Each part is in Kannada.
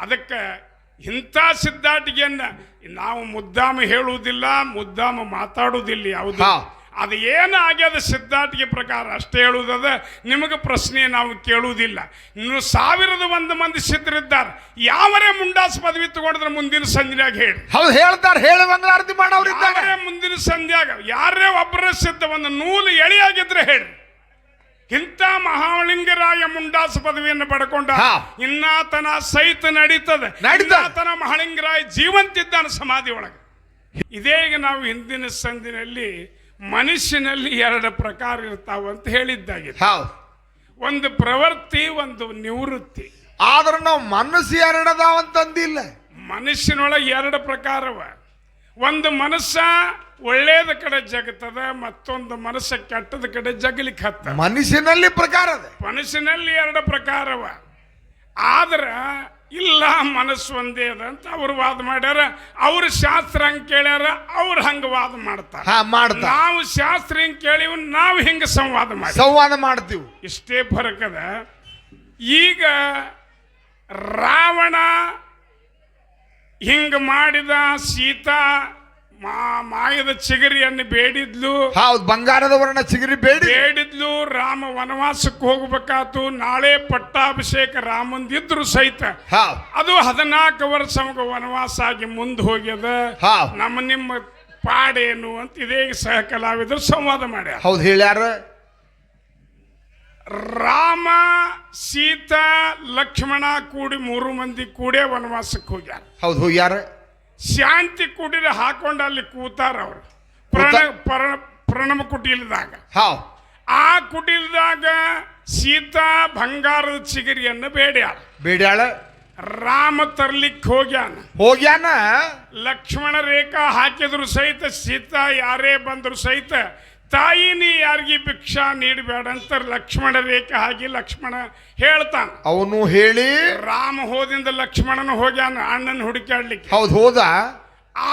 ಅದಕ್ಕೆ ಇಂಥ ಸಿದ್ಧಾಟಿಗೆಯನ್ನ ನಾವು ಮುದ್ದಾಮ ಹೇಳುವುದಿಲ್ಲ, ಮುದ್ದಾಮ ಮಾತಾಡುವುದಿಲ್ಲ. ಯಾವುದು ಅದು ಏನು ಆಗ್ಯದ ಸಿದ್ಧಾಟಿಗೆ ಪ್ರಕಾರ ಅಷ್ಟೇ ಹೇಳುವುದದ. ನಿಮಗೆ ಪ್ರಶ್ನೆ ನಾವು ಕೇಳುವುದಿಲ್ಲ. ಇನ್ನು 1001 ಮಂದಿ ಸಿದ್ಧರಿದ್ದಾರೆ. ಯಾವರೇ ಮುಂಡಾಸ್ ಪದವಿ ತಗೊಂಡ್ರೆ ಮುಂದಿನ ಸಂಧ್ಯಾಗ ಹೇಳಿ. ಹೌದು ಹೇಳ್ತಾರೆ, ಹೇಳಿ ಮಂಗಳಾರತಿ ಮಾಡೋರಿದ್ದಾರೆ. ಮುಂದಿನ ಸಂಧ್ಯಾಗ ಯಾರೇ ಒಬ್ಬರ ಸಿದ್ಧ ಒಂದು ನೂಲು ಎಳೆಯಾಗಿದ್ರೆ ಹೇಳಿ. ಇಂಥ ಮಹಾಲಿಂಗರಾಯ ಮುಂಡಾಸ ಪದವಿಯನ್ನು ಪಡ್ಕೊಂಡ ಇನ್ನಾತನ ಸಹಿತ ನಡೀತದೆ. ಇನ್ನಾತನ ಮಹಾಲಿಂಗರಾಯ ಜೀವಂತಿದ್ದಾನೆ ಸಮಾಧಿ ಒಳಗೆ. ಇದೇ ಈಗ ನಾವು ಹಿಂದಿನ ಸಂದಿನಲ್ಲಿ ಮನುಷ್ಯನಲ್ಲಿ 2 ಪ್ರಕಾರ ಇರ್ತಾವಂತ ಹೇಳಿದ್ದಾಗಿದೆ. ಒಂದು ಪ್ರವೃತ್ತಿ, ಒಂದು ನಿವೃತ್ತಿ. ಆದ್ರೆ ನಾವು ಮನಸ್ಸು 2 ಅದಾವಂತಂದಿಲ್ಲ. ಮನುಷ್ಯನೊಳಗೆ 2 ಪ್ರಕಾರವ. ಒಂದು ಮನಸ್ಸ ಒಳ್ಳೇದ ಕಡೆ ಜಗತ್ತದ, ಮತ್ತೊಂದು ಮನಸ್ಸ ಕೆಟ್ಟದ ಕಡೆ ಜಗಲಿಕ್ಕೆ ಹತ್ತ. ಮನುಷ್ಯನಲ್ಲಿ ಪ್ರಕಾರ ಅದ. ಮನುಷ್ಯನಲ್ಲಿ 2 ಪ್ರಕಾರವ. ಆದ್ರ ಇಲ್ಲ ಮನಸ್ಸು ಒಂದೇ ಅದ ಅಂತ ಅವ್ರು ವಾದ ಮಾಡ್ಯಾರ. ಅವ್ರ ಶಾಸ್ತ್ರ ಹಂಗ ಕೇಳ್ಯಾರ, ಅವ್ರು ಹಂಗ ವಾದ ಮಾಡ್ತಾರ. ನಾವು ಶಾಸ್ತ್ರ ಹಿಂಗ್ ಕೇಳಿವ್, ನಾವು ಹಿಂಗ ಸಂವಾದ ಮಾಡ್ತೀವಿ. ಇಷ್ಟೇ ಫರಕದ. ಈಗ ರಾವಣ ಹಿಂಗ ಮಾಡಿದ, ಸೀತಾ ಮಾಯದ ಚಿಗರಿಯನ್ನು ಬೇಡಿದ್ಲು. ಹೌದು, ಬಂಗಾರದ ವರ್ಣ ಚಿಗರಿ ಬೇಡಿದ್ಲು. ರಾಮ ವನವಾಸಕ್ಕೆ ಹೋಗ್ಬೇಕಾತು. ನಾಳೆ ಪಟ್ಟಾಭಿಷೇಕ ರಾಮಂದಿದ್ರು ಸಹಿತ ಅದು 14 ವರ್ಷ ವನವಾಸ ಆಗಿ ಮುಂದೆ ಹೋಗ್ಯದ. ನಿಮ್ಮ ಪಾಡೇನು ಅಂತ ಇದೇ ಸಹ ಕಲಾವಿದರು ಸಂವಾದ ಮಾಡ್ಯಾರ. ಹೌದು ಹೇಳ್ಯಾರ. ರಾಮ, ಸೀತಾ, ಲಕ್ಷ್ಮಣ ಕೂಡಿ 3 ಮಂದಿ ಕೂಡೇ ವನವಾಸಕ್ಕೆ ಹೋಗ್ಯಾರ. ಹೌದು ಹೋಗ್ಯಾರ. ಶಾಂತಿ ಕುಟೀರ ಹಾಕೊಂಡು ಅಲ್ಲಿ ಕೂತಾರ ಅವರು. ಪ್ರಣಮ ಕುಟೀರದಾಗ. ಆ ಕುಟೀರದಾಗ ಸೀತಾ ಬಂಗಾರದ ಚಿಗರಿಯನ್ನು ಬೇಡ್ಯಾಳ. ರಾಮ ತರ್ಲಿಕ್ಕೆ ಹೋಗ್ಯಾನ. ಲಕ್ಷ್ಮಣ ರೇಖಾ ಹಾಕಿದ್ರು ಸಹಿತ, ಸೀತಾ ಯಾರೇ ಬಂದ್ರು ಸಹಿತ, ತಾಯಿ ನೀ ಯಾರಿಗೆ ಭಿಕ್ಷಾ ನೀಡಬೇಡ ಅಂತ ಲಕ್ಷ್ಮಣ ರೇಖೆ ಹಾಕಿ ಲಕ್ಷ್ಮಣ ಹೇಳ್ತಾನ. ಅವನು ಹೇಳಿ ರಾಮ ಹೋದಿಂದ ಲಕ್ಷ್ಮಣನ ಹೋಗ್ಯಾನ ಅಣ್ಣನ ಹುಡುಕಾಡ್ಲಿಕ್ಕೆ. ಹೌದು ಹೋದ.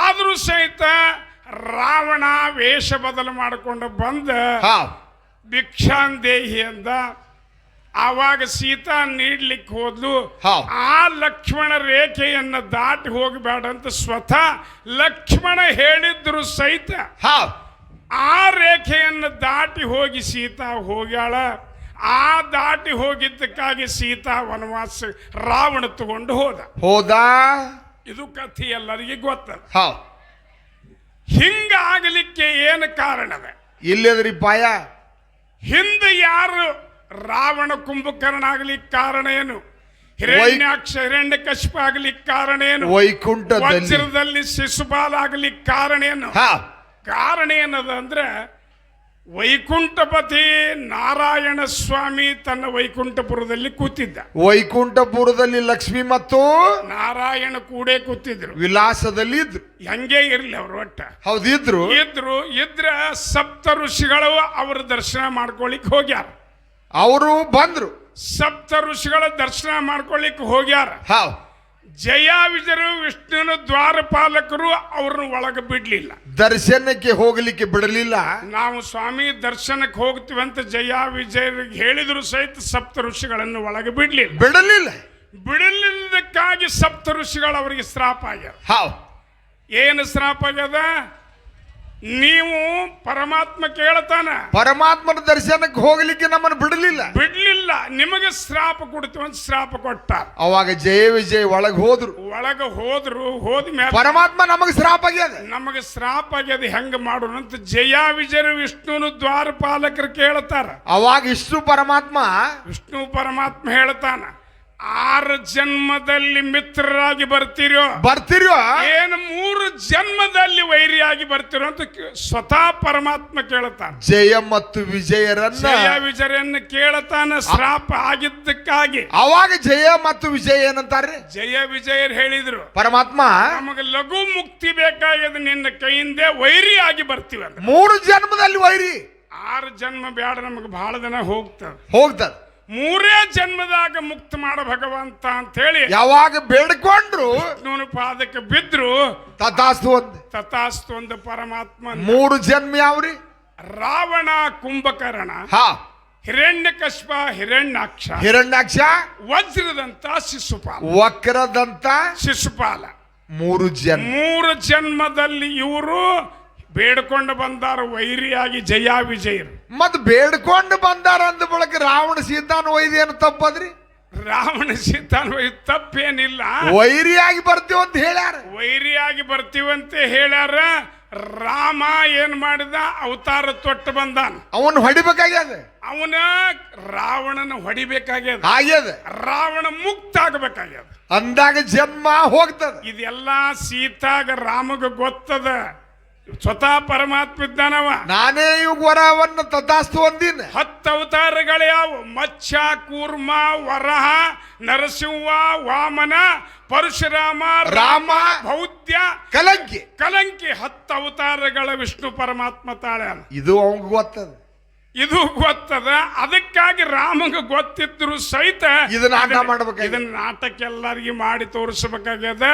ಆದ್ರೂ ಸಹಿತ ರಾವಣ ವೇಷ ಬದಲು ಮಾಡಿಕೊಂಡು ಬಂದ ಭಿಕ್ಷಾನ್ ದೇಹಿ ಅಂದ. ಆವಾಗ ಸೀತಾ ನೀಡ್ಲಿಕ್ಕೆ ಹೋದ್ಲು. ಆ ಲಕ್ಷ್ಮಣ ರೇಖೆಯನ್ನು ದಾಟಿ ಹೋಗಬೇಡ ಅಂತ ಸ್ವತಃ ಲಕ್ಷ್ಮಣ ಹೇಳಿದ್ರು ಸಹಿತ ಆ ರೇಖೆಯನ್ನು ದಾಟಿ ಹೋಗಿ ಸೀತಾ ಹೋಗ್ಯಾಳ. ಆ ದಾಟಿ ಹೋಗಿದ್ದಕ್ಕಾಗಿ ಸೀತಾ ವನವಾಸ ರಾವಣ ತಗೊಂಡು ಹೋದ. ಇದು ಕಥೆ ಎಲ್ಲರಿಗೆ ಗೊತ್ತದ. ಹಿಂಗ ಆಗಲಿಕ್ಕೆ ಏನು ಕಾರಣದ? ಇಲ್ಲದ್ರಿ ಪಾಯ. ಹಿಂದೆ ಯಾರು ರಾವಣ ಕುಂಭಕರ್ಣ ಆಗ್ಲಿಕ್ಕೆ ಕಾರಣ ಏನು? ಹಿರಣ್ಯಾಕ್ಷ ಹಿರಣ್ಯಕಶಿಪ ಆಗ್ಲಿಕ್ಕೆ ಕಾರಣ ಏನು? ವಜ್ರದಲ್ಲಿ ಶಿಶುಪಾಲ ಆಗ್ಲಿಕ್ಕೆ ಕಾರಣ ಏನು? ಕಾರಣ ಏನದ ಅಂದ್ರೆ ವೈಕುಂಠಪತಿ ನಾರಾಯಣ ಸ್ವಾಮಿ ತನ್ನ ವೈಕುಂಠಪುರದಲ್ಲಿ ಕೂತಿದ್ದ. ವೈಕುಂಠಪುರದಲ್ಲಿ ಲಕ್ಷ್ಮಿ ಮತ್ತು ನಾರಾಯಣ ಕೂಡೇ ಕೂತಿದ್ರು. ವಿಲಾಸದಲ್ಲಿ ಇದ್ರು. ಹಂಗೆ ಇರ್ಲಿ ಅವರು ಒಟ್ಟ. ಹೌದು ಇದ್ರ ಸಪ್ತ ಋಷಿಗಳು ಅವರ ದರ್ಶನ ಮಾಡ್ಕೊಳಿಕ್ ಹೋಗ್ಯಾರ. ಅವರು ಬಂದ್ರು. ಸಪ್ತ ಋಷಿಗಳ ದರ್ಶನ ಮಾಡ್ಕೊಳಿಕ್ ಹೋಗ್ಯಾರ. ಜಯ ವಿಜಯರು ವಿಷ್ಣುನ ದ್ವಾರಪಾಲಕರು ಅವ್ರನ್ನ ಒಳಗೆ ಬಿಡ್ಲಿಲ್ಲ. ದರ್ಶನಕ್ಕೆ ಹೋಗಲಿಕ್ಕೆ ಬಿಡಲಿಲ್ಲ. ನಾವು ಸ್ವಾಮಿ ದರ್ಶನಕ್ಕೆ ಹೋಗ್ತೀವಿ ಅಂತ ಜಯ ವಿಜಯರಿಗೆ ಹೇಳಿದ್ರು ಸಹಿತ ಸಪ್ತ ಋಷಿಗಳನ್ನು ಒಳಗೆ ಬಿಡಲಿಲ್ಲದಕ್ಕಾಗಿ ಸಪ್ತ ಋಷಿಗಳು ಅವರಿಗೆ ಶ್ರಾಪ ಆಗ್ಯಾರ. ಏನು ಶ್ರಾಪ ಆಗ್ಯದ? ನೀವು ಪರಮಾತ್ಮ ಕೇಳ್ತಾನ, ಪರಮಾತ್ಮನ ದರ್ಶನಕ್ಕೆ ಹೋಗ್ಲಿಕ್ಕೆ ನಮ್ಮನ್ನು ಬಿಡ್ಲಿಲ್ಲ, ನಿಮಗೆ ಶ್ರಾಪ ಕೊಡ್ತೀವಿ ಅಂತ ಶ್ರಾಪ ಕೊಟ್ಟ. ಅವಾಗ ಜಯ ವಿಜಯ್ ಒಳಗೆ ಹೋದ್ರು. ಹೋದ್ಮೇಲೆ ಪರಮಾತ್ಮ ನಮಗೆ ಶ್ರಾಪ ಆಗ್ಯದ ಹೆಂಗ ಮಾಡೋಣ ಅಂತ ಜಯ ವಿಜಯ ವಿಷ್ಣುನು ದ್ವಾರಪಾಲಕರು ಕೇಳ್ತಾರ. ಅವಾಗ ವಿಷ್ಣು ಪರಮಾತ್ಮ ಹೇಳ್ತಾನ, 6 ಜನ್ಮದಲ್ಲಿ ಮಿತ್ರರಾಗಿ ಬರ್ತಿರೋ ಏನು 3 ಜನ್ಮದಲ್ಲಿ ವೈರಿಯಾಗಿ ಬರ್ತಿರೋ ಅಂತ ಸ್ವತಃ ಪರಮಾತ್ಮ ಕೇಳ್ತಾನ. ಜಯ ಮತ್ತು ವಿಜಯರನ್ನ ಕೇಳ್ತಾನ ಶ್ರಾಪ ಆಗಿದ್ದಕ್ಕಾಗಿ. ಅವಾಗ ಜಯ ಮತ್ತು ವಿಜಯ ಏನಂತಾರೆ? ಜಯ ವಿಜಯರು ಹೇಳಿದ್ರು, ಪರಮಾತ್ಮ ನಮಗೆ ಲಘು ಮುಕ್ತಿ ಬೇಕಾಗ್ಯದ, ನಿನ್ನ ಕೈಯಿಂದ ವೈರಿಯಾಗಿ ಬರ್ತೀವಿ ಅಂತ. 3 ಜನ್ಮದಲ್ಲಿ ವೈರಿ. 6 ಜನ್ಮ ಬೇಡ, ನಮಗೆ ಬಹಳ ದಿನ ಹೋಗ್ತದ. 3 ಜನ್ಮದಾಗ ಮುಕ್ತ ಮಾಡ ಭಗವಂತ ಅಂತ ಹೇಳಿ ಯಾವಾಗ ಬೇಡ್ಕೊಂಡ್ರು ವಿಷ್ಣುನ ಪಾದಕ್ಕೆ ಬಿದ್ರು. ತಥಾಸ್ತು ಒಂದು ಪರಮಾತ್ಮ. 3 ಜನ್ಮ ಯಾವ್ರಿ? ರಾವಣ ಕುಂಭಕರ್ಣ ಹಿರಣ್ಯಕಶ್ಯಪ ಹಿರಣ್ಯಾಕ್ಷ ಹಿರಣ್ಯಾಕ್ಷ ವಜ್ರದಂತ ಶಿಶುಪಾಲ ವಕ್ರದಂತ ಶಿಶುಪಾಲ 3 ಜನ್ಮದಲ್ಲಿ ಇವರು ಬೇಡ್ಕೊಂಡು ಬಂದಾರ ವೈರಿಯಾಗಿ ಜಯ ವಿಜಯರು. ಮತ್ ಬೇಡ್ಕೊಂಡು ಬಂದಾರ ಅಂದ ಬಳಕ ರಾವಣ ಸೀತಾನ ಒಯ್ದೇನು ತಪ್ಪದ್ರಿ? ರಾವಣ ಸೀತಾನ ತಪ್ಪೇನಿಲ್ಲ, ವೈರಿಯಾಗಿ ಬರ್ತೀವಿ ಅಂತ ಹೇಳ್ಯಾರ. ವೈರಿಯಾಗಿ ಬರ್ತೀವಂತೆ ಹೇಳ್ಯಾರ. ರಾಮ ಏನ್ ಮಾಡಿದ? ಅವತಾರ ತೊಟ್ಟು ಬಂದಾನ. ಅವನ್ ಹೊಡಿಬೇಕಾಗ್ಯದ, ಅವನ ರಾವಣನ ಹೊಡಿಬೇಕಾಗ್ಯದ, ಆಗ್ಯದ. ರಾವಣ ಮುಕ್ತ ಆಗಬೇಕಾಗ್ಯದ. ಅಂದಾಗ ಜನ್ಮ ಹೋಗ್ತದ. ಇದೆಲ್ಲ ಸೀತಾಗ ರಾಮಗ ಗೊತ್ತದ. ಸ್ವತಃ ಪರಮಾತ್ಮ ಇದ್ದಾನವ. ನಾನೇ ಇವಾಗ ವರವನ್ನು ತಥಾಸ್ತು ಒಂದಿನ 10 ಅವತಾರಗಳು ಯಾವ? ಮತ್ಸ್ಯ, ಕೂರ್ಮ, ವರಹ, ನರಸಿಂಹ, ವಾಮನ, ಪರಶುರಾಮ, ರಾಮ, ಬೌದ್ಧ, ಕಲಂಕಿ 10 ಅವತಾರಗಳ ವಿಷ್ಣು ಪರಮಾತ್ಮ ತಾಳ್ಯಾನ. ಇದು ಅವಂಗ ಗೊತ್ತದ, ಇದು ಗೊತ್ತದ. ಅದಕ್ಕಾಗಿ ರಾಮಂಗ ಗೊತ್ತಿದ್ರು ಸಹಿತ ಇದನ್ನ ನಾಟಕ ಮಾಡ್ಬೇಕಾಗ್ಯದ. ಇದನ್ನ ನಾಟಕ ಎಲ್ಲರಿಗೆ ಮಾಡಿ ತೋರಿಸಬೇಕಾಗ್ಯದ.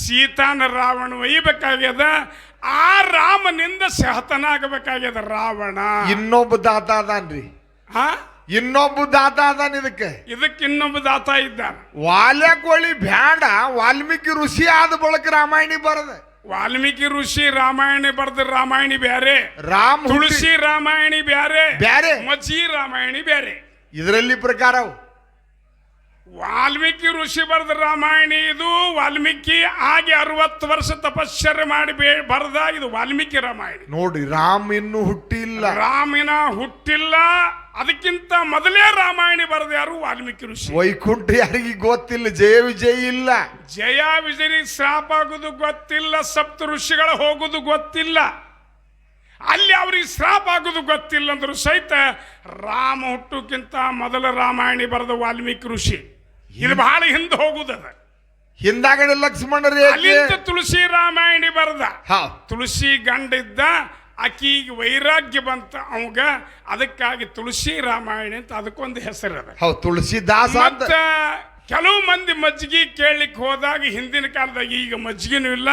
ಸೀತಾನ ರಾವಣ ಒಯ್ಯಬೇಕಾಗ್ಯದ. ಆ ರಾಮನಿಂದ ಸಹತನಾಗಬೇಕಾಗ್ಯದ ರಾವಣ. ಇನ್ನೊಬ್ಬ ದಾತ ಅದಾನ್ರಿ, ಇನ್ನೊಬ್ಬ ದಾತ ಅದಾನ. ಇದಕ್ಕೆ ಇನ್ನೊಬ್ಬ ದಾತ ಇದ್ದಾನೆ. ವಾಲ್ಯಕೋಳಿ ಬ್ಯಾಡ, ವಾಲ್ಮೀಕಿ ಋಷಿ ಆದ ಬಳಕ ರಾಮಾಯಣಿ ಬರದ. ವಾಲ್ಮೀಕಿ ಋಷಿ ರಾಮಾಯಣ ಬರ್ದ ರಾಮಾಯಣಿ ಬ್ಯಾರೆ, ತುಳಸಿ ರಾಮಾಯಣಿ ಬ್ಯಾರೆ, ಮಜ್ಜಿ ರಾಮಾಯಣಿ ಬ್ಯಾರೆ. ಇದರಲ್ಲಿ ಪ್ರಕಾರ ವಾಲ್ಮೀಕಿ ಋಷಿ ಬರೆದ ರಾಮಾಯಣಿ ಇದು. ವಾಲ್ಮೀಕಿ ಆಗಿ 60 ವರ್ಷ ತಪಶ್ಚರ್ಯ ಮಾಡಿ ಬರೆದ ಇದು ವಾಲ್ಮೀಕಿ ರಾಮಾಯಣ. ನೋಡ್ರಿ, ರಾಮ ಇನ್ನೂ ಹುಟ್ಟಿಲ್ಲ, ರಾಮಿನ ಹುಟ್ಟಿಲ್ಲ. ಅದಕ್ಕಿಂತ ಮೊದಲೇ ರಾಮಾಯಣ ಬರೆದ ಯಾರು? ವಾಲ್ಮೀಕಿ ಋಷಿ. ವೈಕುಂಠ ಯಾರಿಗೆ ಗೊತ್ತಿಲ್ಲ, ಜಯ ವಿಜಯ ಇಲ್ಲ. ಜಯ ವಿಜಯನಿಗೆ ಶ್ರಾಪ ಆಗುದು ಗೊತ್ತಿಲ್ಲ, ಸಪ್ತ ಋಷಿಗಳ ಹೋಗುದು ಗೊತ್ತಿಲ್ಲ, ಅಲ್ಲಿ ಅವ್ರಿಗೆ ಶ್ರಾಪ ಆಗುದು ಗೊತ್ತಿಲ್ಲ ಅಂದ್ರು ಸಹಿತ ರಾಮ ಹುಟ್ಟುಕ್ಕಿಂತ ಮೊದಲ ರಾಮಾಯಣ ಬರೆದ ವಾಲ್ಮೀಕಿ ಋಷಿ. ಇದು ಬಹಳ ಹಿಂದೆ ಹೋಗುದದ. ಹಿಂದಾಗಡೆ ಲಕ್ಷ್ಮಣರೇ ಅಲ್ಲಿಂದ ತುಳಸಿ ರಾಮಾಯಣಿ ಬರೆದ. ತುಳಸಿ ಗಂಡ ಇದ್ದ, ಆಕಿಗೆ ವೈರಾಗ್ಯ ಬಂತ ಅವಂಗ. ಅದಕ್ಕಾಗಿ ತುಳಸಿ ರಾಮಾಯಣ ಅಂತ ಅದಕ್ಕೊಂದು ಹೆಸರದ. ತುಳಸಿದಾಸ. ಮತ್ತ ಕೆಲವು ಮಂದಿ ಮಜ್ಜಿಗೆ ಕೇಳಲಿಕ್ಕೆ ಹೋದಾಗ ಹಿಂದಿನ ಕಾಲದಾಗ ಈಗ ಮಜ್ಜಿಗೆನೂ ಇಲ್ಲ,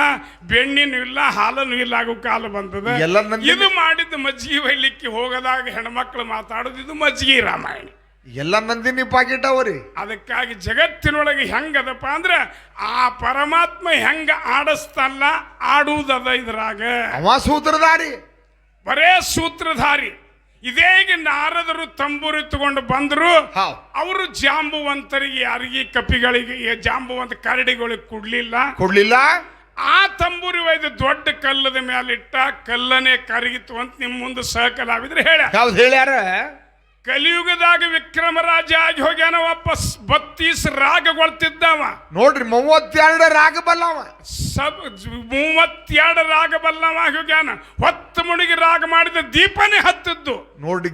ಬೆಣ್ಣಿನೂ ಇಲ್ಲ, ಹಾಲನೂ ಇಲ್ಲ ಆಗೋ ಕಾಲ ಬಂದದ. ಇದು ಮಾಡಿದ್ದು ಮಜ್ಜಿಗೆ ಒಯ್ಲಿಕ್ಕೆ ಹೋಗದಾಗ ಹೆಣ್ಮಕ್ಳು ಮಾತಾಡೋದು ಇದು ಮಜ್ಜಿಗೆ ರಾಮಾಯಣ. ಎಲ್ಲ ನಂದಿನಿ ಪಾಕೆಟ್ ಅವರಿ. ಅದಕ್ಕಾಗಿ ಜಗತ್ತಿನೊಳಗೆ ಹೆಂಗದಪ್ಪ ಅಂದ್ರೆ ಆ ಪರಮಾತ್ಮ ಹೆಂಗ ಆಡಸ್ತಲ್ಲ ಆಡುವುದದ. ಇದ್ರಾಗ ಅವ ಸೂತ್ರಧಾರಿ, ಬರೇ ಸೂತ್ರಧಾರಿ. ಇದೇಗ ನಾರದರು ತಂಬೂರಿ ತಗೊಂಡು ಬಂದ್ರು. ಅವರು ಜಾಂಬುವಂತರಿಗೆ, ಯಾರಿಗೆ ಕಪಿಗಳಿಗೆ, ಜಾಂಬುವಂತ ಕರಡಿಗಳಿಗೆ ಕೊಡ್ಲಿಲ್ಲ. ಆ ತಂಬೂರಿ ಒಯ್ದು ದೊಡ್ಡ ಕಲ್ಲದ ಮೇಲಿಟ್ಟ, ಕಲ್ಲನೆ ಕರಗಿತು ಅಂತ ನಿಮ್ಮ ಮುಂದೆ ಸಹಕಲಾವಿದ್ರೆ ಹೇಳ್ಯಾರ. ಕಲಿಯುಗದಾಗ ವಿಕ್ರಮರಾಜ ಆಗಿ ಹೋಗ್ಯಾನ. ವಾಪಸ್ 32 ರಾಗಗೊಳ್ತಿದ್ದವ. ನೋಡ್ರಿ, 32 ರಾಗ ಬಲ್ಲವ. 32 ರಾಗ ಬಲ್ಲವ ಹೋಗ್ಯಾನ. 10 ಮುಡಿಗೆ ರಾಗ ಮಾಡಿದ ದೀಪನೇ ಹತ್ತಿದ್ದು. ನೋಡ್ರಿ,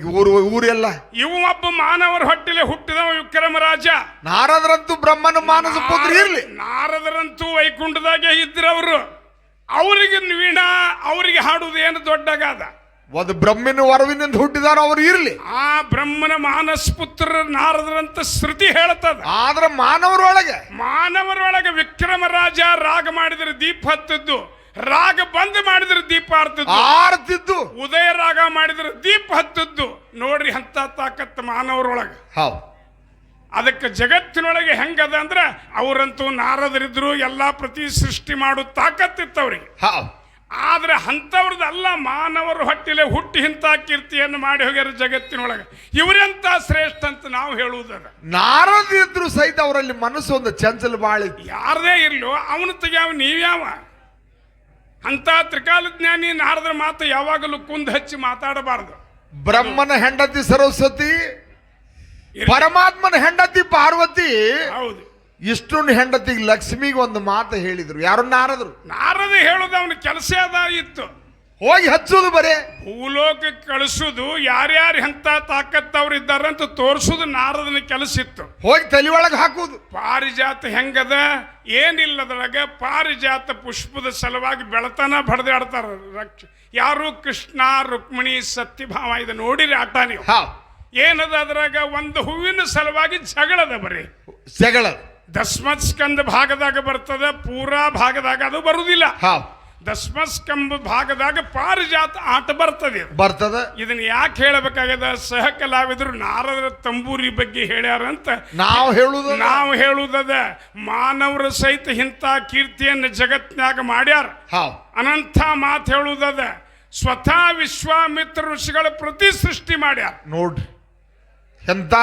ಊರೆಲ್ಲ ಇವು ಒಬ್ಬ ಮಾನವರ ಹೊಟ್ಟಿಲೆ ಹುಟ್ಟಿದವ ವಿಕ್ರಮರಾಜ. ನಾರದರಂತೂ ಬ್ರಹ್ಮನ ಮಾನಸ ಪುತ್ರ ಇರ್ಲಿ. ನಾರದರಂತೂ ವೈಕುಂಠದಾಗೆ ಇದ್ರವರು. ಅವರಿಗೆ ವೀಣಾ, ಅವರಿಗೆ ಹಾಡುವುದು ಏನು ದೊಡ್ಡಗಾದ. ಒಂದು ಬ್ರಹ್ಮನ ವರವಿನಿಂದ ಹುಟ್ಟಿದಾರ ಅವ್ರು ಇರ್ಲಿ. ಆ ಬ್ರಹ್ಮನ ಮಾನಸ ಪುತ್ರ ನಾರದರಂತ ಶ್ರುತಿ ಹೇಳ್ತದ. ಆದ್ರ ಮಾನವರೊಳಗೆ ವಿಕ್ರಮರಾಜ ರಾಗ ಮಾಡಿದ್ರೆ ದೀಪ ಹತ್ತಿದ್ದು, ರಾಗ ಬಂದ್ ಮಾಡಿದ್ರೆ ದೀಪ ಆರ್ತಿದ್ದು, ಉದಯ ರಾಗ ಮಾಡಿದ್ರೆ ದೀಪ ಹತ್ತಿದ್ದು. ನೋಡ್ರಿ ಅಂತ ತಾಕತ್ ಮಾನವರೊಳಗ. ಅದಕ್ಕೆ ಜಗತ್ತಿನೊಳಗೆ ಹೆಂಗದ ಅಂದ್ರೆ ಅವರಂತೂ ನಾರದರಿದ್ರು, ಎಲ್ಲಾ ಪ್ರತಿ ಸೃಷ್ಟಿ ಮಾಡೋ ತಾಕತ್ತಿತ್ತವ್ರಿಗೆ. ಆದ್ರೆ ಅಂಥವ್ರದ್ದಲ್ಲ, ಮಾನವರು ಹೊಟ್ಟಿಲೆ ಹುಟ್ಟಿ ಇಂಥ ಕೀರ್ತಿಯನ್ನು ಮಾಡಿ ಹೋಗ್ಯಾರ ಜಗತ್ತಿನೊಳಗೆ. ಇವರೆಂತ ಶ್ರೇಷ್ಠ ಅಂತ ನಾವು ಹೇಳುವುದದ. ನಾರದ ಇದ್ರು ಸಹಿತ ಅವರಲ್ಲಿ ಮನಸ್ಸು ಒಂದು ಚಂಚಲ ಬಾಳ. ಯಾರದೇ ಇರ್ಲೋ ಅವನು ತೆಗ್ಯಾವ, ನೀವ್ಯಾವ? ಅಂತ ತ್ರಿಕಾಲಜ್ಞಾನಿ ನಾರದ್ರ ಮಾತು ಯಾವಾಗಲೂ ಕುಂದ್ ಹಚ್ಚಿ ಮಾತಾಡಬಾರದು. ಬ್ರಹ್ಮನ ಹೆಂಡತಿ ಸರಸ್ವತಿ, ಪರಮಾತ್ಮನ ಹೆಂಡತಿ ಪಾರ್ವತಿ. ಹೌದು. ಇಷ್ಟೊಂದು ಹೆಂಡತಿಗೆ ಲಕ್ಷ್ಮಿಗೆ ಒಂದು ಮಾತು ಹೇಳಿದ್ರು. ಯಾರು? ನಾರದ ಹೇಳುದು ಅವನ ಕೆಲಸ ಇತ್ತು. ಹೋಗಿ ಹಚ್ಚುದು, ಬರೇ ಭೂಲೋಕಕ್ಕೆ ಕಳಿಸುದು, ಯಾರ್ಯಾರು ಎಂತ ತಾಕತ್ತವ್ರು ಇದ್ದಾರೆ ಅಂತ ತೋರಿಸುದು ನಾರದನ ಕೆಲಸ ಇತ್ತು. ಹೋಗಿ ತಲೆ ಒಳಗೆ ಹಾಕುದು. ಪಾರಿಜಾತ ಹೆಂಗದ ಏನಿಲ್ಲದ್ರಾಗ, ಪಾರಿಜಾತ ಪುಷ್ಪದ ಸಲುವಾಗಿ ಬೆಳತನ ಬಡದಾಡ್ತಾರ. ಯಾರು? ಕೃಷ್ಣ, ರುಕ್ಮಿಣಿ, ಸತ್ಯಭಾಮ. ಇದು ನೋಡಿರಿ ಆಟ ನೀವು. ಏನದ ಅದ್ರಾಗ? ಒಂದು ಹೂವಿನ ಸಲುವಾಗಿ ಜಗಳದ, ಬರೀ ಜಗಳ. ದಶಮಸ್ಕಂದ ಭಾಗದಾಗ ಬರ್ತದ, ಪೂರಾ ಭಾಗದಾಗ ಅದು ಬರುವುದಿಲ್ಲ. ದಸ್ಮಸ್ಕಂಬ ಭಾಗದಾಗ ಪಾರಿಜಾತ ಆಟ ಬರ್ತದೆ ಇದು. ಬರ್ತದ. ಇದನ್ನ ಯಾಕೆ ಹೇಳಬೇಕಾಗ್ಯದ? ಸಹ ಕಲಾವಿದರು ನಾರದರ ತಂಬೂರಿ ಬಗ್ಗೆ ಹೇಳ್ಯಾರಂತ ನಾವು ಹೇಳುವುದದ. ಮಾನವರ ಸಹಿತ ಇಂಥ ಕೀರ್ತಿಯನ್ನು ಜಗತ್ನ್ಯಾಗ ಮಾಡ್ಯಾರ. ಅನಂತ ಮಾತು ಹೇಳುವುದದ. ಸ್ವತಃ ವಿಶ್ವಾಮಿತ್ರ ಋಷಿಗಳ ಪ್ರತಿ ಸೃಷ್ಟಿ ಮಾಡ್ಯಾರ ನೋಡ್ರಿ. ಎಂತ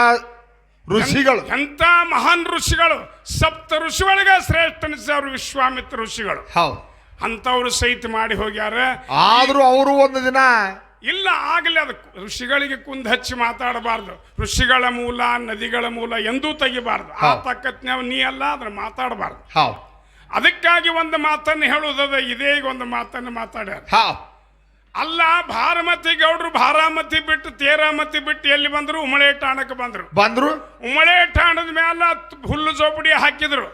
ಋಷಿಗಳು, ಎಂತ ಮಹಾನ್ ಋಷಿಗಳು. ಸಪ್ತ ಋಷಿಗಳಿಗೆ ಶ್ರೇಷ್ಠ ಅನಿಸಿದವರು ವಿಶ್ವಾಮಿತ್ರ ಋಷಿಗಳು. ಅಂತವ್ರು ಸಹಿತ ಮಾಡಿ ಹೋಗ್ಯಾರ. ಆದ್ರೂ ಅವರು ಒಂದು ದಿನ ಇಲ್ಲ ಆಗಲಿ, ಅದು ಋಷಿಗಳಿಗೆ ಕುಂದ್ ಹಚ್ಚಿ ಮಾತಾಡಬಾರ್ದು. ಋಷಿಗಳ ಮೂಲ ನದಿಗಳ ಮೂಲ ಎಂದೂ ತೆಗಿಬಾರ್ದು. ಆ ತಕ್ಕತ್ನಾವ್ ನೀ ಅಲ್ಲ ಅದ್ರ ಮಾತಾಡಬಾರ್ದು. ಅದಕ್ಕಾಗಿ ಒಂದು ಮಾತನ್ನು ಹೇಳುವುದದ. ಇದೇ ಒಂದು ಮಾತನ್ನು ಮಾತಾಡ್ಯಾರ. ಅಲ್ಲ, ಭಾರಮತಿ ಗೌಡ್ರು ಬಾರಾಮತಿ ಬಿಟ್ಟು ತೇರಾಮತಿ ಬಿಟ್ಟು ಎಲ್ಲಿ ಬಂದ್ರು? ಉಮಳೆ ಠಾಣಕ್ಕೆ ಬಂದ್ರು. ಉಮಳೆ ಠಾಣದ ಮ್ಯಾಲ ಹುಲ್ಲು ಜೋಪಡಿ ಹಾಕಿದ್ರು,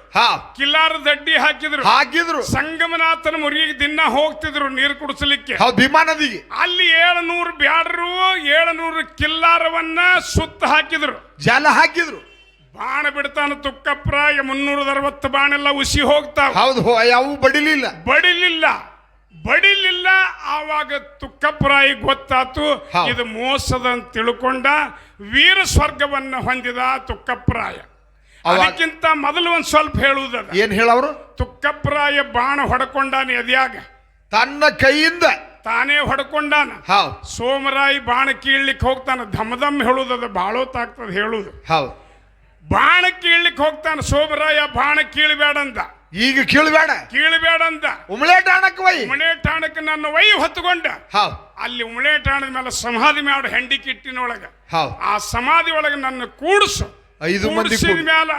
ಕಿಲ್ಲಾರ ದಡ್ಡಿ ಹಾಕಿದ್ರು. ಸಂಗಮನಾಥನ ಮುರಿಗಿಗೆ ದಿನ ಹೋಗ್ತಿದ್ರು ನೀರು ಕುಡಿಸಲಿಕ್ಕೆ ಭೀಮಾ ನದಿಗೆ. ಅಲ್ಲಿ 700 ಬ್ಯಾಡರು 700 ಕಿಲ್ಲಾರವನ್ನ ಸುತ್ತ ಹಾಕಿದ್ರು, ಜಾಲ ಹಾಕಿದ್ರು. ಬಾಣ ಬಿಡ್ತಾನ ತುಕ್ಕಪ್ರಾಯ 360 ಬಾಣೆಲ್ಲ ಉಸಿ ಹೋಗ್ತಾವ. ಹೌದು, ಯಾವ ಬಡಿಲಿಲ್ಲ. ಆವಾಗ ತುಕ್ಕಪ್ರಾಯಿ ಗೊತ್ತಾತು ಇದು ಮೋಸದ ಅಂತ ತಿಳ್ಕೊಂಡ. ವೀರ ಸ್ವರ್ಗವನ್ನ ಹೊಂದಿದ ತುಕ್ಕಪ್ರಾಯ. ಅದಕ್ಕಿಂತ ಮೊದಲು ಒಂದ್ ಸ್ವಲ್ಪ ಹೇಳುವುದ. ಏನ್ ಹೇಳವ್ರು? ತುಕ್ಕಪ್ರಾಯ ಬಾಣ ಹೊಡ್ಕೊಂಡಾನ ಎದ್ಯಾಗ, ತನ್ನ ಕೈಯಿಂದ ತಾನೇ ಹೊಡ್ಕೊಂಡಾನ. ಸೋಮರಾಯಿ ಬಾಣ ಕೀಳ್ಲಿಕ್ಕೆ ಹೋಗ್ತಾನ. ಧಮಧಮ್ ಹೇಳುವುದದ, ಬಾಳೋತಾಗ್ತದ ಹೇಳುದು. ಬಾಣ ಕೀಳ್ಲಿಕ್ಕೆ ಹೋಗ್ತಾನ. ಸೋಮರಾಯ ಬಾಣ ಕೀಳ್ಬೇಡಂದ. ಈಗ ಕೀಳ್ಬೇಡ ಅಂದ. ಉಮಳೆ ಠಾಣಕ್ಕೆ ನನ್ನ ವೈ ಹೊತ್ತುಕೊಂಡ. ಅಲ್ಲಿ ಉಮಳೆ ಠಾಣದ ಮೇಲೆ ಸಮಾಧಿ ಮಾಡು ಹೆಂಡಿಕಿಟ್ಟಿನೊಳಗ. ಆ ಸಮಾಧಿ ಒಳಗೆ ನನ್ನ ಕೂಡಿಸು. 5 ಮಂದಿ ಮ್ಯಾಲ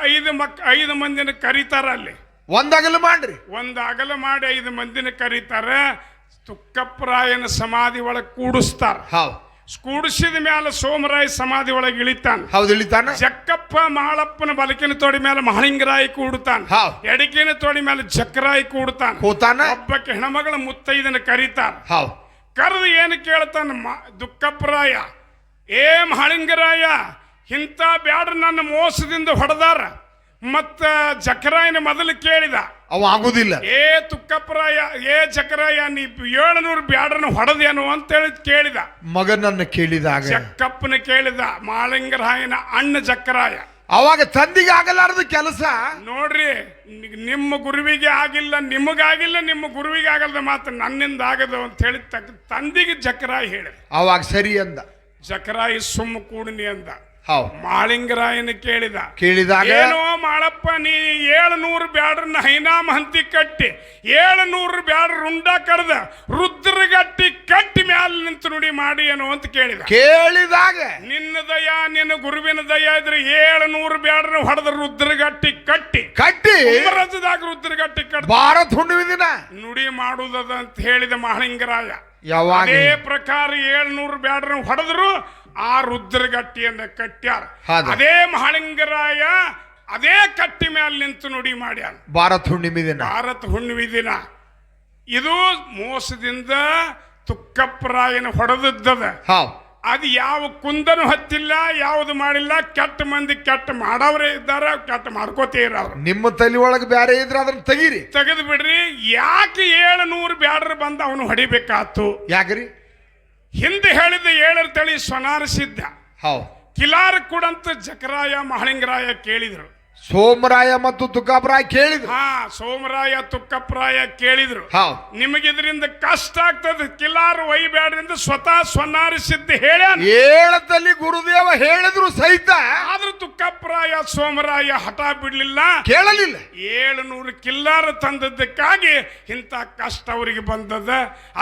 5 ಮಂದಿನ ಕರೀತಾರ. ಅಲ್ಲಿ ಒಂದ್ ಅಗಲ ಮಾಡಿ 5 ಮಂದಿನ ಕರೀತಾರ. ತುಕ್ಕಪ್ರಾಯನ ಸಮಾಧಿ ಒಳಗೆ ಕೂಡಿಸ್ತಾರ. ಕೂಡಿಸಿದ ಮ್ಯಾಲ ಸೋಮರಾಯ ಸಮಾಧಿ ಒಳಗೆ ಇಳಿತಾನ. ಜಕ್ಕಪ್ಪ ಮಾಳಪ್ಪನ ಬಲಕಿನ ತೋಡಿ ಮೇಲೆ ಮಹಲಿಂಗರಾಯಿ ಕೂಡುತ್ತಾನ. ಎಡಕಿನ ತೋಡಿ ಮೇಲೆ ಜಕ್ಕರಾಯಿ ಕೂಡುತ್ತಾನ. ಒಬ್ಬಕ್ಕೆ ಹೆಣ್ಮಗಳ ಮುತ್ತೈದನ ಕರೀತಾರ. ಕರೆದು ಏನು ಕೇಳ್ತಾನ ದುಕ್ಕಪ್ಪರಾಯ, ಏ ಮಹಲಿಂಗರಾಯ, ಇಂಥ ಬ್ಯಾಡ್ರ ನನ್ನ ಮೋಸದಿಂದ ಹೊಡೆದಾರ. ಮತ್ತ ಜಕರಾಯನ ಮೊದಲು ಕೇಳಿದ, ಅವ ಆಗುದಿಲ್ಲ. ಏ ತುಕ್ಕಪ್ಪರಾಯ, ಏ ಜಕರಾಯ, ನೀ 700 ಬ್ಯಾಡ್ರನ್ನು ಹೊಡೆದೇನು ಅಂತೇಳಿ ಕೇಳಿದ. ಮಗನನ್ನು ಕೇಳಿದಾಗ ಜಕ್ಕಪ್ಪನ ಕೇಳಿದ, ಮಾಳಿಂಗರಾಯನ ಅಣ್ಣ ಜಕ್ಕರಾಯ. ಅವಾಗ ತಂದಿಗೆ ಆಗಲಾರದು ಕೆಲಸ. ನೋಡ್ರಿ, ನಿಮ್ಮ ಗುರುವಿಗೆ ಆಗಿಲ್ಲ, ನಿಮಗಾಗಿಲ್ಲ, ನಿಮ್ಮ ಗುರುವಿಗೆ ಆಗಲ್ದ ಮಾತು ನನ್ನಿಂದ ಆಗದು ಅಂತ ಹೇಳಿ ತಂದಿಗೆ ಜಕ್ಕರಾಯ ಹೇಳಿದ. ಅವಾಗ ಸರಿ ಅಂದ. ಜಕ್ಕರಾಯಿ ಸುಮ್ಮ ಕೂಡನಿ ಅಂದ. ಮಾಳಿಂಗರಾಯನ ಕೇಳಿದಾಗ, ಏನೋ ಮಾಳಪ್ಪ, ನೀ 700 ಬ್ಯಾಡ್ರನ್ನ ಹೈನಾಮ ಹಂತಿ ಕಟ್ಟಿ 700 ಬ್ಯಾಡ್ರ ರುಂಡ ಕಡ್ದ ರುದ್ರಗಟ್ಟಿ ಕಟ್ಟಿ ಮ್ಯಾಲ ನಿಂತು ನುಡಿ ಮಾಡಿ ಏನೋ ಅಂತ ಕೇಳಿದಾಗ ನಿನ್ನ ದಯ, ನಿನ್ನ ಗುರುವಿನ ದಯ ಇದ್ರೆ 700 ಬ್ಯಾಡ್ರ ಹೊಡೆದ ರುದ್ರಗಟ್ಟಿ ಕಟ್ಟಿ ರಜದಾಗ ರುದ್ರಗಟ್ಟಿ ಕಟ್ಟಿ ಭಾರತ ಹುಣ್ಣಿಮೆ ದಿನ ನುಡಿ ಮಾಡುವುದದ ಅಂತ ಹೇಳಿದ ಮಾಳಿಂಗರಾಯ. ಅದೇ ಪ್ರಕಾರ 700 ಬ್ಯಾಡ್ರ ಹೊಡೆದ್ರು. ಆ ರುದ್ರಗಟ್ಟಿಯನ್ನ ಕಟ್ಟ್ಯಾರ. ಅದೇ ಮಹಾಲಿಂಗರಾಯ ಅದೇ ಕಟ್ಟಿ ಮೇಲೆ ನಿಂತು ನುಡಿ ಮಾಡ್ಯಾರ. ಭಾರತ ಹುಣ್ಣಿಮೆ ದಿನ ಇದು ಮೋಸದಿಂದ ತುಕ್ಕಪ್ಪರಾಯನ ಹೊಡೆದದ್ದದ. ಅದು ಯಾವ ಕುಂದನು ಹತ್ತಿಲ್ಲ, ಯಾವುದು ಮಾಡಿಲ್ಲ. ಕೆಟ್ಟ ಮಂದಿ ಕೆಟ್ಟ ಮಾಡವ್ರೆ ಇದ್ದಾರ, ಕೆಟ್ಟ ಮಾಡ್ಕೋತೇ ಇರೋರು. ನಿಮ್ಮ ತಲೆ ಒಳಗೆ ಬ್ಯಾರೆ ಇದ್ರೆ ಅದನ್ನ ತೆಗೆದು ಬಿಡ್ರಿ. ಯಾಕೆ 700 ಬ್ಯಾಡ್ರ ಬಂದ ಅವನು ಹೊಡಿಬೇಕಾತು? ಯಾಕ್ರಿ? ಹಿಂದೆ ಹೇಳಿದ 7 ತಳಿ ಸ್ವನಾರಿಸಿದ್ದ. ಕಿಲಾರ ಕೊಡಂತ ಜಕರಾಯ ಮಹಲಿಂಗರಾಯ ಕೇಳಿದ್ರು. ಸೋಮರಾಯ ಮತ್ತು ತುಕ್ಕಪ್ರಾಯ ಕೇಳಿದ್ರು. ಸೋಮರಾಯ ತುಕ್ಕಪ್ರಾಯ ಕೇಳಿದ್ರು. ನಿಮಗಿದ್ರಿಂದ ಕಷ್ಟ ಆಗ್ತದೆ, ಕಿಲಾರ ಒಯ್ಬೇಡ್ರಿಂದ ಸ್ವತಃ ಸ್ವನಾರಿಸಿದ್ದ ಹೇಳದಲ್ಲಿ ಗುರುದೇವ ಹೇಳಿದ್ರು ಸಹಿತ. ಆದ್ರೂ ತುಕ್ಕಪ್ರಾಯ ಸೋಮರಾಯ ಹಠ ಬಿಡ್ಲಿಲ್ಲ, ಕೇಳಲಿಲ್ಲ. 700 ಕಿಲ್ಲಾರ ತಂದದ್ದಕ್ಕಾಗಿ ಇಂಥ ಕಷ್ಟ ಅವರಿಗೆ ಬಂದದ.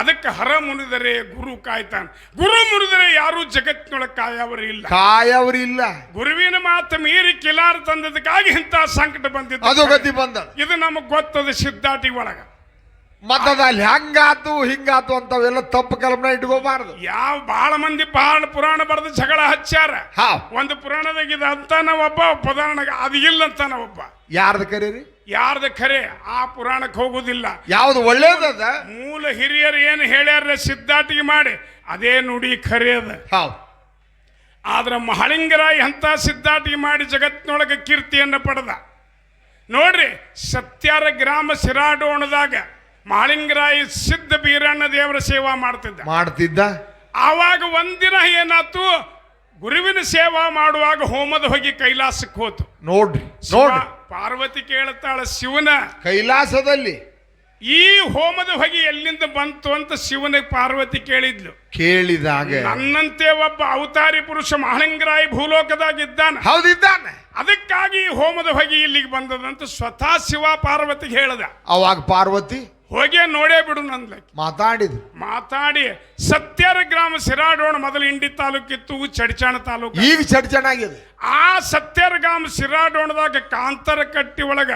ಅದಕ್ಕೆ ಹರ ಮುನಿದರೆ ಗುರು ಕಾಯ್ತಾನ. ಗುರು ಮುನಿದರೆ ಯಾರು ಜಗತ್ತಿನೊಳಗೆ ಕಾಯವರಿಲ್ಲ. ಗುರುವಿನ ಮಾತು ಮೀರಿ ಕಿಲಾರ ತಂದದಕ್ಕಾಗಿ ಇಂಥ ಸಂಕಟ ಬಂದಿದ್ದು. ಇದು ನಮಗ್ ಗೊತ್ತದ ಸಿದ್ಧಾಟಿ ಒಳಗ. ಮತದಲ್ಲಿ ಹೆಂಗಾತು ಹಿಂಗಾತು ಅಂತವೆಲ್ಲ ತಪ್ಪು ಕಲ್ಪನೆ ಇಟ್ಕೋಬಾರದು. ಬಹಳ ಮಂದಿ ಬಹಳ ಪುರಾಣ ಬರೆದು ಜಗಳ ಹಚ್ಚಾರ. ಒಂದು ಪುರಾಣದಾಗ ಇದು ಅಂತಾನ ಒಬ್ಬ, ಪುರಾಣ ಅದು ಇಲ್ಲ ಅಂತಾನ ಒಬ್ಬ. ಯಾರ್ದ ಖರೆ ಆ ಪುರಾಣಕ್ಕೆ ಹೋಗುದಿಲ್ಲ. ಯಾವ್ದು ಒಳ್ಳೇದದ ಮೂಲ ಹಿರಿಯರು ಏನು ಹೇಳ್ಯಾರ ಸಿದ್ಧಾಟಿಗೆ ಮಾಡಿ ಅದೇ ನುಡಿ ಖರೆ ಅದ. ಆದ್ರೆ ಮಹಲಿಂಗರಾಯ ಅಂತ ಸಿದ್ಧಾಟಿಗೆ ಮಾಡಿ ಜಗತ್ತಿನೊಳಗೆ ಕೀರ್ತಿಯನ್ನು ಪಡೆದ. ನೋಡ್ರಿ, ಸತ್ಯಾರ ಗ್ರಾಮ ಸಿರಾಡೋಣದಾಗ ಮಹಾಲಿಂಗರಾಯ ಸಿದ್ಧ ಬೀರಣ್ಣ ದೇವರ ಸೇವಾ ಮಾಡ್ತಿದ್ದ. ಆವಾಗ ಒಂದಿನ ಏನಾತು, ಗುರುವಿನ ಸೇವಾ ಮಾಡುವಾಗ ಹೋಮದ ಹೋಗಿ ಕೈಲಾಸಕ್ಕೆ ಹೋತು. ನೋಡ್ರಿ ಪಾರ್ವತಿ ಕೇಳುತ್ತಾಳ ಶಿವನ, ಕೈಲಾಸದಲ್ಲಿ ಈ ಹೋಮದ ಹೊಗೆ ಎಲ್ಲಿಂದ ಬಂತು ಅಂತ ಶಿವನಿಗೆ ಪಾರ್ವತಿ ಕೇಳಿದಾಗ ನನ್ನಂತೆ ಒಬ್ಬ ಅವತಾರಿ ಪುರುಷ ಮಹಾಲಿಂಗರಾಯ ಭೂಲೋಕದಾಗಿದ್ದಾನೆ. ಹೌದಿದ್ದಾನೆ, ಅದಕ್ಕಾಗಿ ಈ ಹೋಮದ ಹೊಗೆ ಇಲ್ಲಿಗೆ ಬಂದದಂತ ಸ್ವತಃ ಶಿವ ಪಾರ್ವತಿಗೆ ಹೇಳ್ದ. ಅವಾಗ ಪಾರ್ವತಿ ಹೋಗಿ ನೋಡೇ ಬಿಡು ನಂದ್ಲಕ್ಕೆ ಮಾತಾಡಿ ಸತ್ಯರ ಗ್ರಾಮ ಸಿರಾಡೋಣ. ಮೊದಲು ಇಂಡಿ ತಾಲೂಕಿತ್ತು, ಚಡ್ಚಾಣ ತಾಲೂಕು, ಈಗ ಚಡ್ಚಾಣ ಆಗಿದೆ. ಆ ಸತ್ಯರ ಗ್ರಾಮ ಸಿರಾಡೋಣದಾಗ ಕಾಂತರ ಕಟ್ಟಿ ಒಳಗ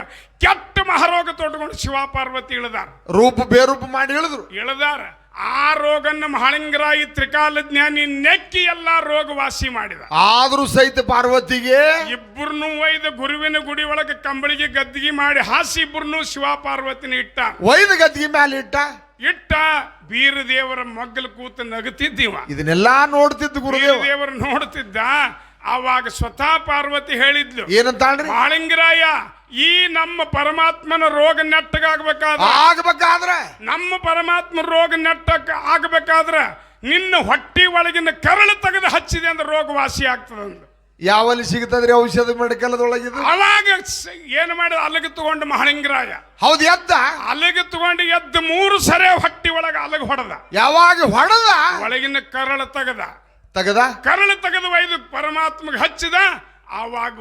ಕೆಟ್ಟ ಮಹಾರೋಗ ತೊಟ್ಕೊಂಡು ಶಿವ ಪಾರ್ವತಿ ಇಳಿದಾರ. ರೂಪ ಬೇರೂಪ ಮಾಡಿ ಇಳಿದಾರ. ಆ ರೋಗನ್ನ ಮಹಾಲಿಂಗರಾಯ ತ್ರಿಕಾಲ ಜ್ಞಾನಿ ನೆಕ್ಕಿ ಎಲ್ಲಾ ರೋಗ ವಾಸಿ ಮಾಡಿದ. ಆದ್ರೂ ಸಹಿತ ಪಾರ್ವತಿಗೆ ಇಬ್ಬರನ್ನು ಒಯ್ದ ಗುರುವಿನ ಗುಡಿ ಒಳಗೆ ಕಂಬಳಿಗೆ ಗದ್ದಿಗೆ ಮಾಡಿ ಹಾಸಿ ಇಬ್ಬರನ್ನು ಶಿವ ಪಾರ್ವತಿನ ಇಟ್ಟ. ಒಯ್ದ ಗದ್ದಿಗೆ ಮೇಲೆ ಇಟ್ಟ ಬೀರ ದೇವರ ಮಗ್ಗಲು ಕೂತು ನಗುತ್ತಿದ್ದೀವ. ಇದನ್ನೆಲ್ಲಾ ನೋಡ್ತಿದ್ದು ದೇವರು ನೋಡ್ತಿದ್ದ. ಆವಾಗ ಸ್ವತಃ ಪಾರ್ವತಿ ಹೇಳಿದ್ಲು, ಏನಂತಾಳ್ರಿ, ಮಹಾಲಿಂಗರಾಯ ಈ ನಮ್ಮ ಪರಮಾತ್ಮನ ರೋಗ ನೆಟ್ಟಗಾಗಬೇಕಾದ್ರೆ ನಮ್ಮ ಪರಮಾತ್ಮ ರೋಗ ಆಗ್ಬೇಕಾದ್ರೆ ನಿನ್ನ ಹೊಟ್ಟಿ ಒಳಗಿನ ಕರಳು ತೆಗೆದು ಹಚ್ಚಿದೆ ಅಂದ್ರೆ ರೋಗ ವಾಸಿ ಆಗ್ತದಂದು. ಯಾವಲ್ಲಿ ಸಿಗ್ತದ್ರಿ ಔಷಧ ಮೆಡಿಕಲ್ದೊಳಗಿದ್ದು? ಅವಾಗ ಏನು ಮಾಡಿದ, ಅಲಗ ತಗೊಂಡು ಮಹಾಲಿಂಗರಾಯ ಹೌದು ಎದ್ದ, ಅಲಗ ತಗೊಂಡು ಎದ್ದು 3 ಸರಿ ಹೊಟ್ಟಿ ಒಳಗ ಅಲಗ ಹೊಡೆದ. ಯಾವಾಗ ಹೊಡೆದ, ಒಳಗಿನ ಕರಳು ತೆಗೆದ ಕರಳು ತೆಗೆದು ಒಯ್ದು ಪರಮಾತ್ಮಗೆ ಹಚ್ಚಿದ. ಆವಾಗ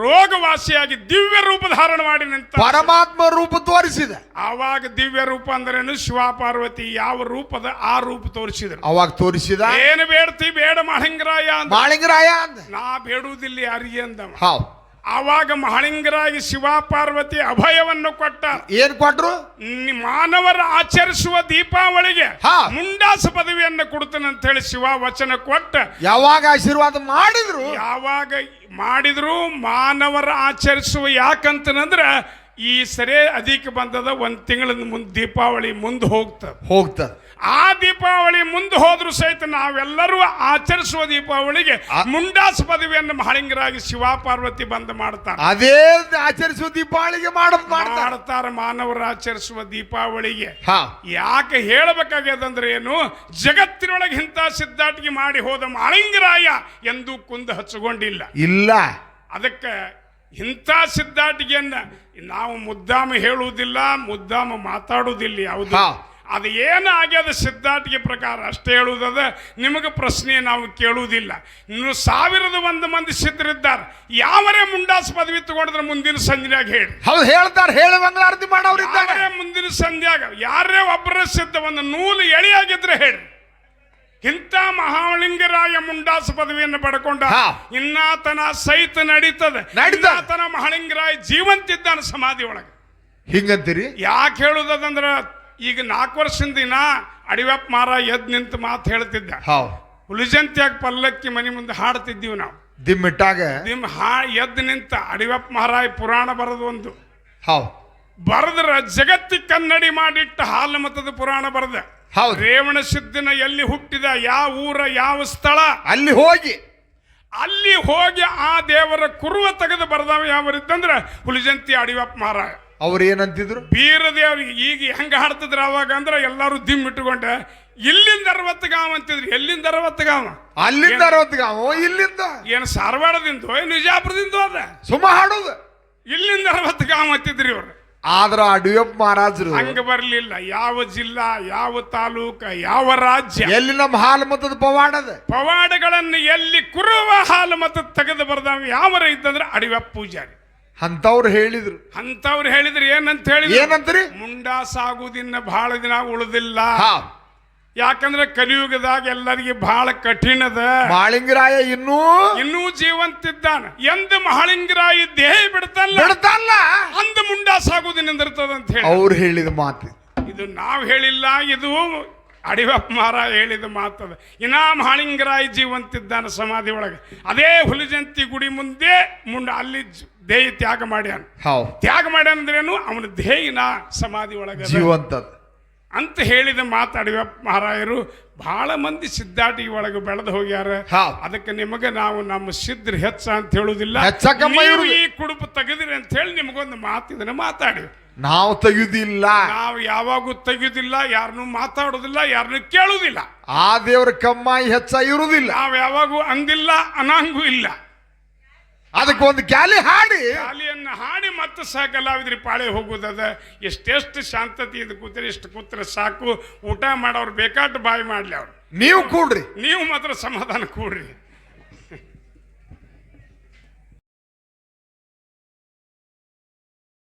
ರೋಗ ವಾಸಿಯಾಗಿ ದಿವ್ಯ ರೂಪ ಧಾರಣ ಮಾಡಿ ನಿಂತ ಪರಮಾತ್ಮ ರೂಪ ತೋರಿಸಿದ. ಆವಾಗ ದಿವ್ಯ ರೂಪ ಅಂದ್ರೇನು, ಶಿವ ಪಾರ್ವತಿ ಯಾವ ರೂಪದ ಆ ರೂಪ ತೋರಿಸಿದ್ರು. ಅವಾಗ ತೋರಿಸಿದ. ಏನು ಬೇಡ್ತಿ ಬೇಡ ಮಹಾಲಿಂಗರಾಯ ಅಂದ. ನಾ ಬೇಡುವುದಿಲ್ಲ ಯಾರಿಗೆ ಅಂದ. ಆವಾಗ ಮಹಾಲಿಂಗರಾಗಿ ಶಿವ ಪಾರ್ವತಿ ಅಭಯವನ್ನು ಕೊಟ್ಟ. ಏನ್ ಕೊಟ್ರು? ಮಾನವರ ಆಚರಿಸುವ ದೀಪಾವಳಿಗೆ ಮುಂಡಾಸ ಪದವಿಯನ್ನು ಕೊಡ್ತಾನೆ ಅಂತ ಹೇಳಿ ಶಿವ ವಚನ ಕೊಟ್ಟ. ಯಾವಾಗ ಆಶೀರ್ವಾದ ಮಾಡಿದ್ರು ಮಾನವರ ಆಚರಿಸುವ ಯಾಕಂತಂದ್ರ ಈ ಸರಿ ಅಧಿಕ ಬಂದದ 1 ತಿಂಗಳ ಮುಂದೆ ದೀಪಾವಳಿ ಮುಂದೆ ಹೋಗ್ತದ. ಆ ದೀಪಾವಳಿ ಮುಂದೆ ಹೋದ್ರು ಸಹಿತ ನಾವೆಲ್ಲರೂ ಆಚರಿಸುವ ದೀಪಾವಳಿಗೆ ಮುಂಡಾಸ ಪದವಿಯನ್ನು ಮಹಾಲಿಂಗರಾಗಿ ಶಿವ ಪಾರ್ವತಿ ಬಂದ್ ಮಾಡ್ತಾರೆ. ಅದೇ ಆಚರಿಸುವ ದೀಪಾವಳಿಗೆ ಮಾಡ್ತಾರ. ಮಾನವರ ಆಚರಿಸುವ ದೀಪಾವಳಿಗೆ ಯಾಕೆ ಹೇಳಬೇಕಾಗ್ಯದಂದ್ರೆ ಏನು, ಜಗತ್ತಿನೊಳಗೆ ಇಂಥ ಸಿದ್ಧಾಟಿಗೆ ಮಾಡಿ ಹೋದ ಮಹಾಲಿಂಗರಾಯ ಎಂದೂ ಕುಂದು ಹಚ್ಚಿಕೊಂಡಿಲ್ಲ. ಅದಕ್ಕೆ ಇಂಥ ಸಿದ್ಧಾಟಿಗೆಯನ್ನ ನಾವು ಮುದ್ದಾಮ ಹೇಳುವುದಿಲ್ಲ, ಮುದ್ದಾಮ ಮಾತಾಡುವುದಿಲ್ಲ. ಯಾವುದು ಅದು ಏನು ಆಗ್ಯದ ಸಿದ್ಧಾಟಿಗೆ ಪ್ರಕಾರ ಅಷ್ಟೇ ಹೇಳುವುದದ. ನಿಮಗೆ ಪ್ರಶ್ನೆ ನಾವು ಕೇಳುವುದಿಲ್ಲ. ಇನ್ನು 1001 ಮಂದಿ ಸಿದ್ಧರಿದ್ದಾರೆ. ಯಾವರೇ ಮುಂಡಾಸ ಪದವಿ ತಗೊಂಡ್ರೆ ಮುಂದಿನ ಸಂಜೆಯಾಗ ಹೇಳ್ತಾರೆ. ಮುಂದಿನ ಸಂಜೆಯಾಗ ಯಾರೇ ಒಬ್ಬರ ಸಿದ್ಧ ಒಂದು ನೂಲು ಎಳೆಯಾಗಿದ್ರೆ ಹೇಳಿ. ಇಂಥ ಮಹಾಲಿಂಗರಾಯ ಮುಂಡಾಸ ಪದವಿಯನ್ನು ಪಡ್ಕೊಂಡ ಇನ್ನಾತನ ಸಹಿತ ನಡೀತದೆ. ಮಹಾಲಿಂಗರಾಯ ಜೀವಂತಿದ್ದಾನೆ ಸಮಾಧಿ ಒಳಗೆ. ಹಿಂಗಂತೀರಿ? ಯಾಕೆ ಹೇಳುದಂದ್ರ, ಈಗ 4 ವರ್ಷದಿಂದ ಅಡಿವಪ್ಪ ಮಾರ ಎದ್ ನಿಂತು ಮಾತು ಹೇಳ್ತಿದ್ದ. ಹುಲಿಜಂತಿಯಾಗಿ ಪಲ್ಲಕ್ಕಿ ಮನೆ ಮುಂದೆ ಹಾಡ್ತಿದ್ದೀವಿ ನಾವು. ದಿಮ್ಮಿಟ್ಟಾಗ ಎದ್ದು ನಿಂತ ಅಡಿವಪ್ಪ ಮಹಾರಾಯ ಪುರಾಣ ಬರೆದು ಬರೆದ್ರ ಜಗತ್ತಿಗೆ ಕನ್ನಡಿ ಮಾಡಿಟ್ಟ ಹಾಲು ಮತದ ಪುರಾಣ ಬರೆದ. ರೇವಣ ಸಿದ್ಧನ ಎಲ್ಲಿ ಹುಟ್ಟಿದ, ಯಾವ ಊರ, ಯಾವ ಸ್ಥಳ, ಅಲ್ಲಿ ಹೋಗಿ ಆ ದೇವರ ಕುರುವ ತೆಗೆದು ಬರೆದವ ಯಾವರಿದ್ದಂದ್ರ ಹುಲಿಜಂತಿ ಅಡಿವಪ್ಪ ಮಹಾರಾಯ. ಅವ್ರು ಏನಂತಿದ್ರು? ಬೀರ ದೇವ್ರಿಗೆ ಈಗ ಹೆಂಗ ಹಾಡ್ತಿದ್ರು ಅವಾಗ ಅಂದ್ರೆ ಎಲ್ಲಾರು ದಿಮ್ ಇಟ್ಟುಕೊಂಡ ಇಲ್ಲಿಂದ 60 ಗಾಂವ್ ಅಂತಿದ್ರು. ಎಲ್ಲಿಂದ 60 ಗಾಂವ್? ಅಲ್ಲಿಂದ 60 ಗಾಂವ್. ಇಲ್ಲಿಂದ ಏನು ಸಾರವಾಡದಿಂದ ವಿಜಾಪುರದಿಂದ ಹೋದ ಸುಮ್ಮ ಹಾಡೋದು. ಇಲ್ಲಿಂದ 60 ಗಾಂವ್ ಅಂತಿದ್ರಿ ಇವ್ರು. ಆದ್ರ ಅಡಿಯಪ್ಪ ಮಹಾರಾಜರು ಹಂಗ ಬರ್ಲಿಲ್ಲ. ಯಾವ ಜಿಲ್ಲಾ, ಯಾವ ತಾಲೂಕ, ಯಾವ ರಾಜ್ಯ, ಎಲ್ಲಿ ನಮ್ಮ ಹಾಲು ಮತದ ಪವಾಡಗಳನ್ನು ಎಲ್ಲಿ ಕುರುವ ಹಾಲು ಮತ ತೆಗೆದು ಬರ್ದಾವ ಯಾವರ ಇದ್ದಂದ್ರೆ ಅಡಿವಪ್ಪ ಪೂಜಾರಿ. ಅಂತವ್ರು ಹೇಳಿದ್ರು ಏನಂತ ಏನಂತ್ರಿ? ಮುಂಡಾಸಾಗುವುದಿನ್ನ ಬಹಳ ದಿನ ಉಳಿದಿಲ್ಲ. ಯಾಕಂದ್ರೆ ಕಲಿಯುಗದಾಗ ಎಲ್ಲರಿಗೆ ಬಹಳ ಕಠಿಣದ. ಮಹಾಲಿಂಗರಾಯ ಇನ್ನೂ ಜೀವಂತಿದ್ದಾನ. ಎಂದ ಮಹಾಲಿಂಗರಾಯ ದೇಹ ಬಿಡ್ತಲ್ಲ ಅಂದ ಮುಂಡಾಸಾಗುವುದಿನಿಂದಿರ್ತದ ಅಂತ ಹೇಳಿ ಅವ್ರು ಹೇಳಿದ ಮಾತು. ಇದು ನಾವು ಹೇಳಿಲ್ಲ, ಇದು ಅಡಿವಪ್ಪ ಮಹಾರಾಯ ಹೇಳಿದ ಮಾತದ. ಇನ್ನ ಮಹಾಲಿಂಗರಾಯ ಜೀವಂತಿದ್ದಾನ ಸಮಾಧಿ ಒಳಗೆ. ಅದೇ ಹುಲಿಜಂತಿ ಗುಡಿ ಮುಂದೆ ಅಲ್ಲಿ ದೇಹ ತ್ಯಾಗ ಮಾಡ್ಯಾನ. ಅಂದ್ರೇನು, ಅವನ ದೇಹಿನ ಸಮಾಧಿ ಒಳಗೆ ಜೀವಂತದ ಅಂತ ಹೇಳಿದ ಮಾತು ಅಡಿವಪ್ಪ ಮಹಾರಾಯರು. ಬಹಳ ಮಂದಿ ಸಿದ್ಧಾಟಿ ಒಳಗೆ ಬೆಳೆದು ಹೋಗ್ಯಾರ. ಅದಕ್ಕೆ ನಿಮಗೆ ನಾವು ನಮ್ಮ ಸಿದ್ಧರು ಹೆಚ್ಚ ಅಂತ ಹೇಳುದಿಲ್ಲ, ಈ ಕುಡುಪು ತೆಗೆದಿರಿ ಅಂತ ಹೇಳಿ ನಿಮಗೊಂದು ಮಾತು ಇದನ್ನ ಮಾತಾಡಿ. ನಾವು ತೆಗೆಯುವುದಿಲ್ಲ. ನಾವು ಯಾವಾಗೂ ತೆಗೆಯುವುದಿಲ್ಲ, ಯಾರನ್ನು ಮಾತಾಡುದಿಲ್ಲ, ಯಾರನ್ನು ಕೇಳುವುದಿಲ್ಲ. ಆ ದೇವರ ಕಮ್ಮಾಯಿ ಹೆಚ್ಚಾಗಿರುವುದಿಲ್ಲ. ನಾವು ಯಾವಾಗೂ ಅಂದಿಲ್ಲ, ಅನಾಂಗೂ ಇಲ್ಲ. ಅದಕ್ಕೆ ಒಂದು ಕ್ಯಾಲಿ ಹಾಡಿ ಕ್ಯಾಲಿಯನ್ನು ಹಾಡಿ ಮತ್ತೆ ಕಲಾವಿದ್ರಿ ಪಾಳೆ ಹೋಗುದದ. ಎಷ್ಟೆಷ್ಟು ಶಾಂತತೆ ಇದು ಕೂತ್ರೆ ಎಷ್ಟು ಕೂತ್ರೆ ಸಾಕು. ಊಟ ಮಾಡೋರು ಬೇಕಾಟ್ಟು ಬಾಯಿ ಮಾಡ್ಲಿ ಅವ್ರು. ನೀವು ಕೂಡ್ರಿ, ನೀವು ಮಾತ್ರ ಸಮಾಧಾನ ಕೂಡ್ರಿ.